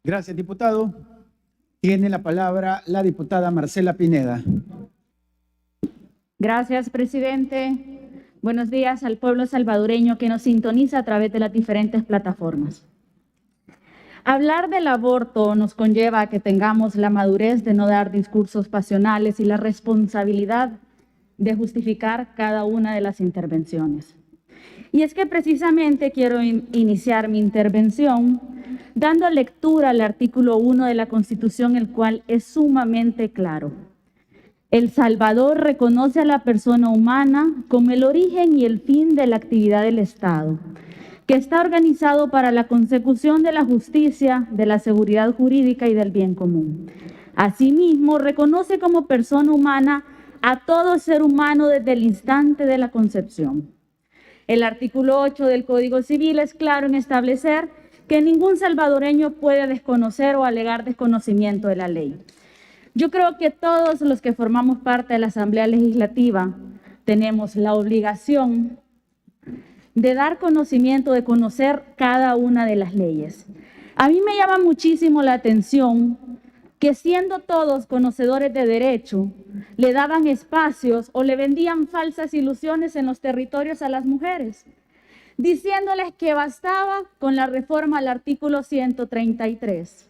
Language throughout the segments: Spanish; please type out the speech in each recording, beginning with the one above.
Gracias, diputado. Tiene la palabra la diputada Marcela Pineda. Gracias, presidente. Buenos días al pueblo salvadoreño que nos sintoniza a través de las diferentes plataformas. Hablar del aborto nos conlleva a que tengamos la madurez de no dar discursos pasionales y la responsabilidad de justificar cada una de las intervenciones. Y es que precisamente quiero iniciar mi intervención dando lectura al artículo 1 de la Constitución, el cual es sumamente claro. El Salvador reconoce a la persona humana como el origen y el fin de la actividad del Estado, que está organizado para la consecución de la justicia, de la seguridad jurídica y del bien común. Asimismo, reconoce como persona humana a todo ser humano desde el instante de la concepción. El artículo 8 del Código Civil es claro en establecer que ningún salvadoreño puede desconocer o alegar desconocimiento de la ley. Yo creo que todos los que formamos parte de la Asamblea Legislativa tenemos la obligación de dar conocimiento, de conocer cada una de las leyes. A mí me llama muchísimo la atención que siendo todos conocedores de derecho, le daban espacios o le vendían falsas ilusiones en los territorios a las mujeres, diciéndoles que bastaba con la reforma al artículo 133.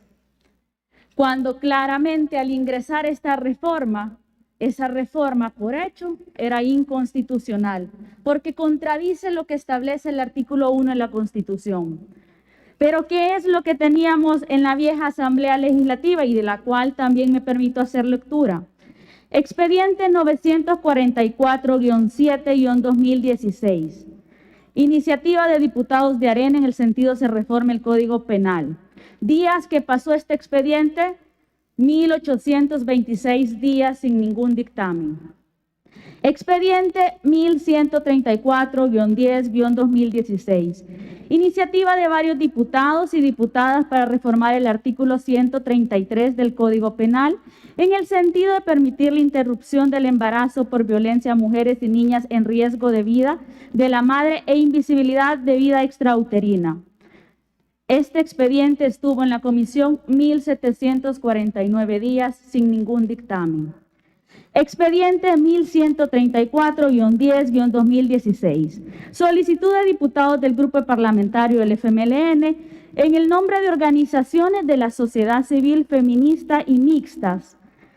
Cuando claramente al ingresar esa reforma por hecho era inconstitucional, porque contradice lo que establece el artículo 1 de la Constitución. Pero ¿qué es lo que teníamos en la vieja Asamblea Legislativa y de la cual también me permito hacer lectura? Expediente 944-7-2016. Iniciativa de diputados de Arena en el sentido se reforme el Código Penal. Días que pasó este expediente, 1826 días sin ningún dictamen. Expediente 1134-10-2016. Iniciativa de varios diputados y diputadas para reformar el artículo 133 del Código Penal en el sentido de permitir la interrupción del embarazo por violencia a mujeres y niñas en riesgo de vida de la madre e invisibilidad de vida extrauterina. Este expediente estuvo en la comisión 1749 días sin ningún dictamen. Expediente 1134-10-2016. Solicitud de diputados del Grupo Parlamentario del FMLN en el nombre de organizaciones de la sociedad civil feminista y mixtas,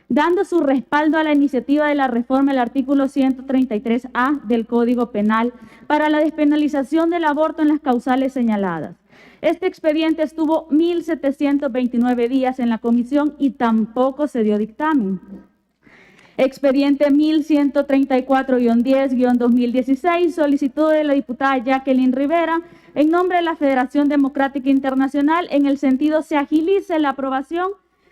dando su respaldo a la iniciativa de la reforma del artículo 133A del Código Penal para la despenalización del aborto en las causales señaladas. Este expediente estuvo 1729 días en la comisión y tampoco se dio dictamen. Expediente 1134-10-2016, solicitud de la diputada Jacqueline Rivera en nombre de la Federación Democrática Internacional en el sentido se agilice la aprobación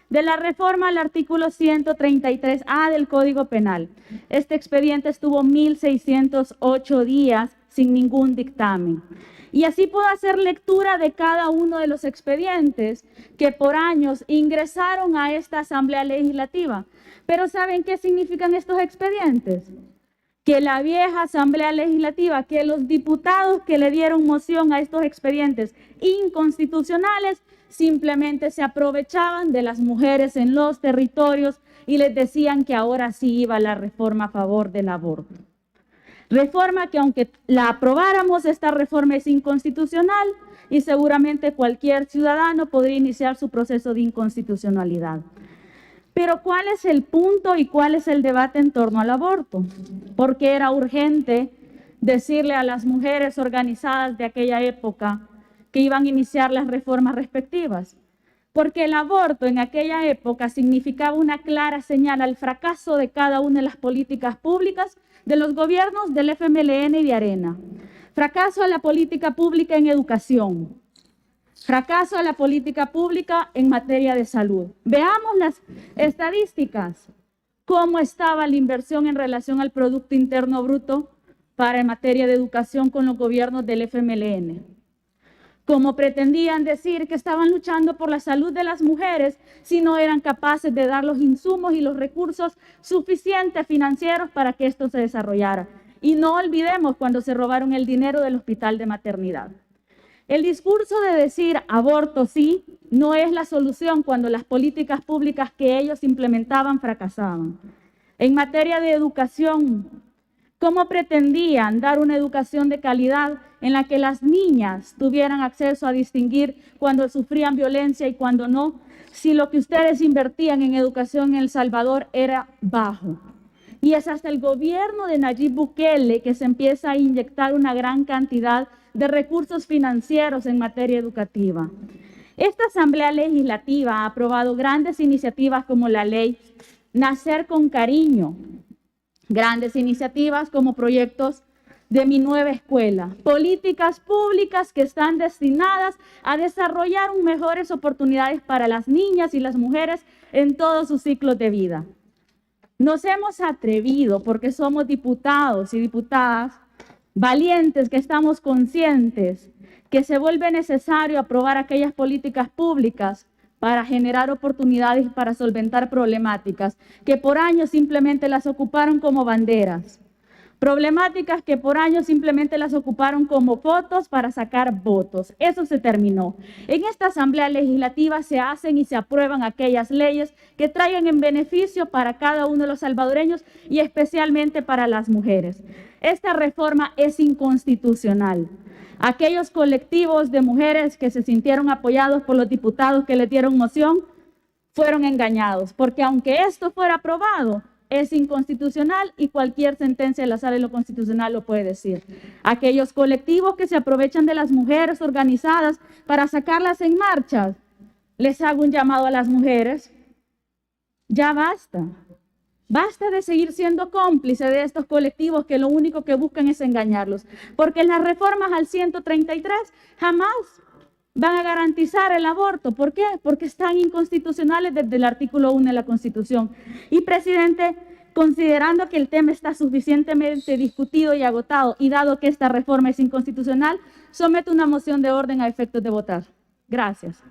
de la reforma al artículo 133A del Código Penal. Este expediente estuvo 1608 días sin ningún dictamen. Y así puedo hacer lectura de cada uno de los expedientes que por años ingresaron a esta Asamblea Legislativa. Pero ¿saben qué significan estos expedientes? Que la vieja Asamblea Legislativa, que los diputados que le dieron moción a estos expedientes inconstitucionales, simplemente se aprovechaban de las mujeres en los territorios y les decían que ahora sí iba la reforma a favor del aborto. Reforma que aunque la aprobáramos, esta reforma es inconstitucional y seguramente cualquier ciudadano podría iniciar su proceso de inconstitucionalidad. Pero ¿cuál es el punto y cuál es el debate en torno al aborto? Porque era urgente decirle a las mujeres organizadas de aquella época que iban a iniciar las reformas respectivas. Porque el aborto en aquella época significaba una clara señal al fracaso de cada una de las políticas públicas de los gobiernos del FMLN y de Arena. Fracaso a la política pública en educación. Fracaso a la política pública en materia de salud. Veamos las estadísticas. ¿Cómo estaba la inversión en relación al Producto Interno Bruto para en materia de educación con los gobiernos del FMLN? Como pretendían decir que estaban luchando por la salud de las mujeres si no eran capaces de dar los insumos y los recursos suficientes financieros para que esto se desarrollara. Y no olvidemos cuando se robaron el dinero del hospital de maternidad. El discurso de decir aborto sí no es la solución cuando las políticas públicas que ellos implementaban fracasaban. En materia de educación, ¿cómo pretendían dar una educación de calidad en la que las niñas tuvieran acceso a distinguir cuando sufrían violencia y cuando no, si lo que ustedes invertían en educación en El Salvador era bajo? Y es hasta el gobierno de Nayib Bukele que se empieza a inyectar una gran cantidad de recursos financieros en materia educativa. Esta Asamblea Legislativa ha aprobado grandes iniciativas como la ley Nacer con Cariño, grandes iniciativas como proyectos de Mi Nueva Escuela, políticas públicas que están destinadas a desarrollar mejores oportunidades para las niñas y las mujeres en todos sus ciclos de vida. Nos hemos atrevido, porque somos diputados y diputadas valientes, que estamos conscientes que se vuelve necesario aprobar aquellas políticas públicas para generar oportunidades y para solventar problemáticas que por años simplemente las ocuparon como banderas. Problemáticas que por años simplemente las ocuparon como fotos para sacar votos. Eso se terminó. En esta Asamblea Legislativa se hacen y se aprueban aquellas leyes que traigan en beneficio para cada uno de los salvadoreños y especialmente para las mujeres. Esta reforma es inconstitucional. Aquellos colectivos de mujeres que se sintieron apoyados por los diputados que le dieron moción fueron engañados, porque aunque esto fuera aprobado, es inconstitucional y cualquier sentencia de la Sala de lo Constitucional lo puede decir. Aquellos colectivos que se aprovechan de las mujeres organizadas para sacarlas en marcha, les hago un llamado a las mujeres, ya basta. Basta de seguir siendo cómplice de estos colectivos que lo único que buscan es engañarlos, porque las reformas al 133 jamás van a garantizar el aborto. ¿Por qué? Porque están inconstitucionales desde el artículo 1 de la Constitución. Y, presidente, considerando que el tema está suficientemente discutido y agotado, y dado que esta reforma es inconstitucional, someto una moción de orden a efectos de votar. Gracias.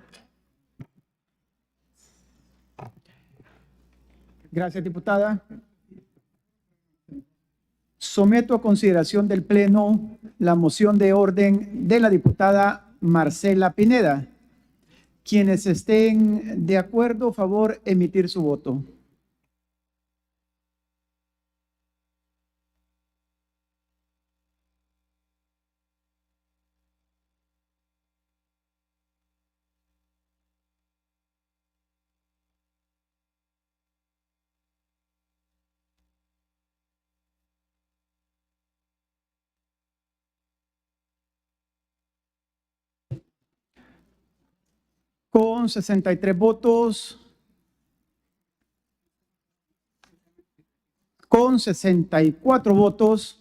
Gracias, diputada. Someto a consideración del Pleno la moción de orden de la diputada Marcela Pineda. Quienes estén de acuerdo, favor emitir su voto. Con 63 votos, con 64 votos,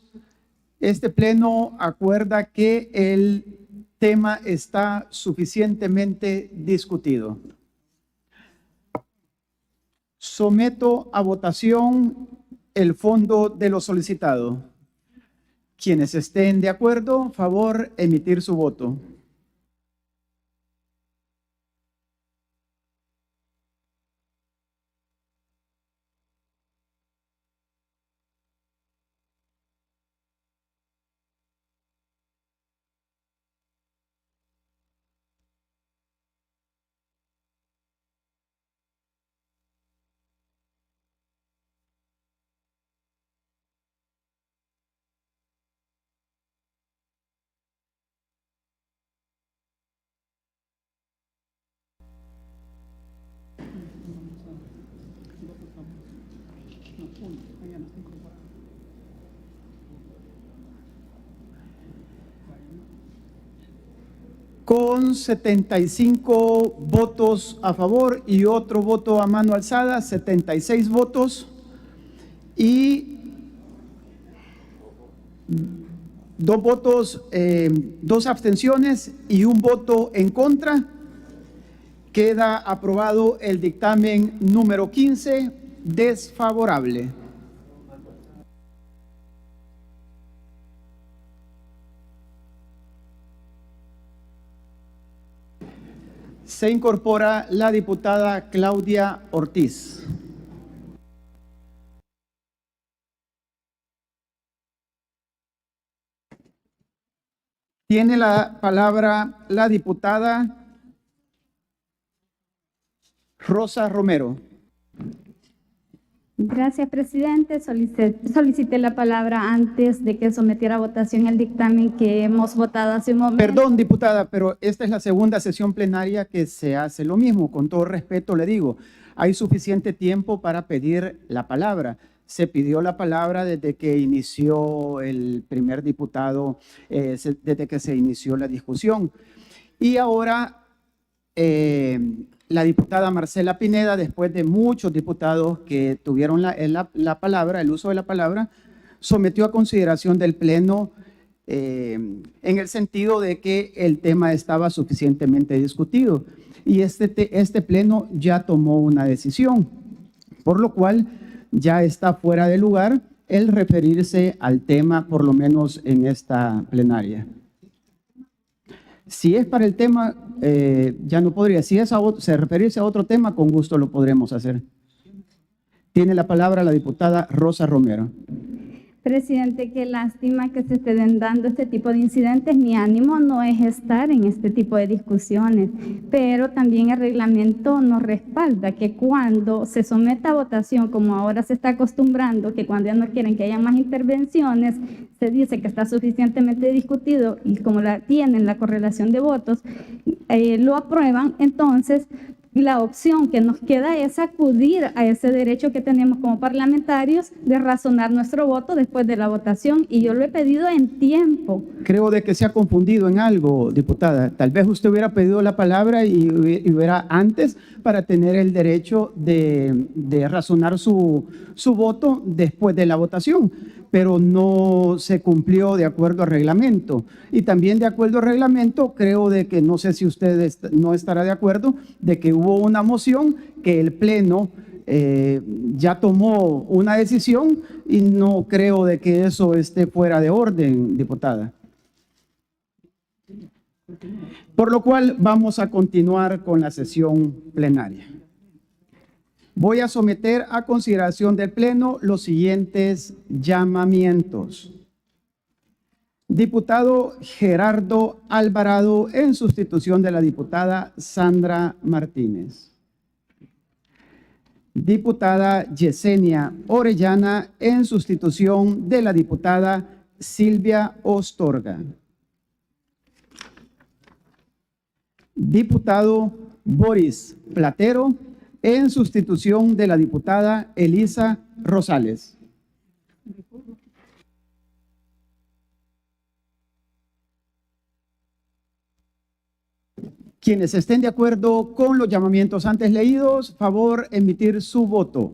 este Pleno acuerda que el tema está suficientemente discutido. Someto a votación el fondo de lo solicitado. Quienes estén de acuerdo, favor emitir su voto. Con 75 votos a favor y otro voto a mano alzada, 76 votos, y dos votos, dos abstenciones y un voto en contra, queda aprobado el dictamen número 15, desfavorable. Se incorpora la diputada Claudia Ortiz. Tiene la palabra la diputada Rosa Romero. Gracias, presidente. Solicité la palabra antes de que sometiera a votación el dictamen que hemos votado hace un momento. Perdón, diputada, pero esta es la segunda sesión plenaria que se hace lo mismo. Con todo respeto le digo, hay suficiente tiempo para pedir la palabra. Se pidió la palabra desde que inició el primer diputado, desde que se inició la discusión. Y ahora la diputada Marcela Pineda, después de muchos diputados que tuvieron la palabra, el uso de la palabra, sometió a consideración del Pleno en el sentido de que el tema estaba suficientemente discutido. Y este Pleno ya tomó una decisión, por lo cual ya está fuera de lugar el referirse al tema, por lo menos en esta plenaria. Si es para el tema, ya no podría. Si es referirse a otro tema, con gusto lo podremos hacer. Tiene la palabra la diputada Rosa Romero. Presidente, qué lástima que se estén dando este tipo de incidentes. Mi ánimo no es estar en este tipo de discusiones, pero también el reglamento nos respalda que cuando se someta a votación, como ahora se está acostumbrando, que cuando ya no quieren que haya más intervenciones, se dice que está suficientemente discutido y como tienen la correlación de votos, lo aprueban. Entonces la opción que nos queda es acudir a ese derecho que tenemos como parlamentarios de razonar nuestro voto después de la votación, y yo lo he pedido en tiempo. Creo de que se ha confundido en algo, diputada. Tal vez usted hubiera pedido la palabra y hubiera antes para tener el derecho de razonar su voto después de la votación, pero no se cumplió de acuerdo al reglamento. Y también de acuerdo al reglamento, creo de que, no sé si usted no estará de acuerdo, de que hubo una moción que el Pleno ya tomó una decisión y no creo de que eso esté fuera de orden, diputada. Por lo cual vamos a continuar con la sesión plenaria. Voy a someter a consideración del Pleno los siguientes llamamientos. Diputado Gerardo Alvarado en sustitución de la diputada Sandra Martínez. Diputada Yesenia Orellana en sustitución de la diputada Silvia Ostorga. Diputado Boris Platero en sustitución de la diputada Elisa Rosales. Quienes estén de acuerdo con los llamamientos antes leídos, favor emitir su voto.